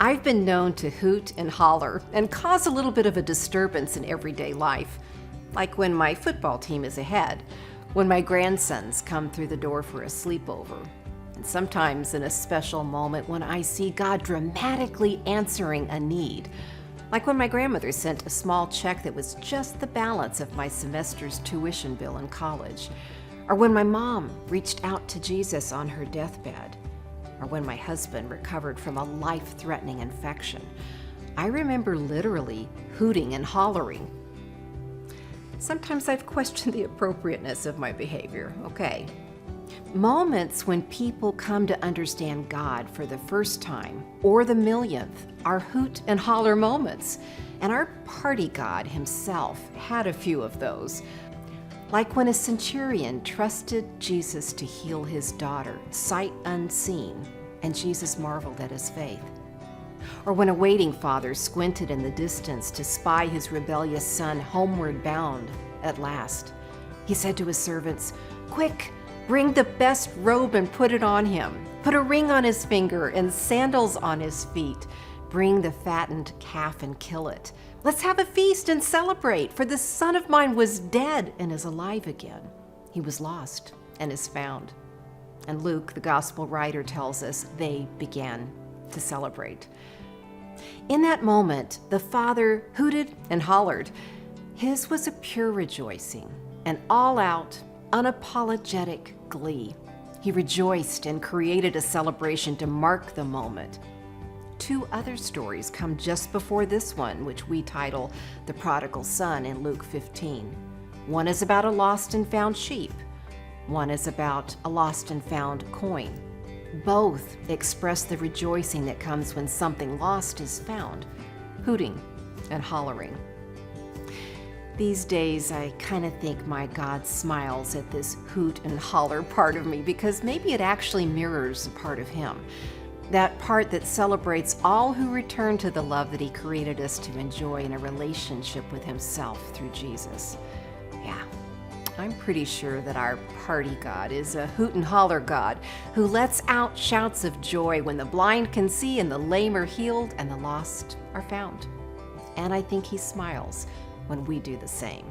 I've been known to hoot and holler and cause a little bit of a disturbance in everyday life, like when my football team is ahead, when my grandsons come through the door for a sleepover, and sometimes in a special moment when I see God dramatically answering a need, like when my grandmother sent a small check that was just the balance of my semester's tuition bill in college, or when my mom reached out to Jesus on her deathbed, or when my husband recovered from a life-threatening infection. I remember literally hooting and hollering. Sometimes I've questioned the appropriateness of my behavior, okay. Moments when people come to understand God for the first time or the millionth are hoot and holler moments, and our party God himself had a few of those. Like when a centurion trusted Jesus to heal his daughter, sight unseen, and Jesus marveled at his faith. Or when a waiting father squinted in the distance to spy his rebellious son homeward bound at last. He said to his servants, "Quick, bring the best robe and put it on him. Put a ring on his finger and sandals on his feet. Bring the fattened calf and kill it. Let's have a feast and celebrate, for this son of mine was dead and is alive again. He was lost and is found." And Luke, the gospel writer, tells us they began to celebrate. In that moment, the father hooted and hollered. His was a pure rejoicing, an all-out, unapologetic glee. He rejoiced and created a celebration to mark the moment. Two other stories come just before this one, which we title The Prodigal Son in Luke 15. One is about a lost and found sheep. One is about a lost and found coin. Both express the rejoicing that comes when something lost is found, hooting and hollering. These days, I kind of think my God smiles at this hoot and holler part of me because maybe it actually mirrors a part of him. That part that celebrates all who return to the love that he created us to enjoy in a relationship with himself through Jesus. Yeah, I'm pretty sure that our party God is a hoot and holler God who lets out shouts of joy when the blind can see and the lame are healed and the lost are found. And I think he smiles when we do the same.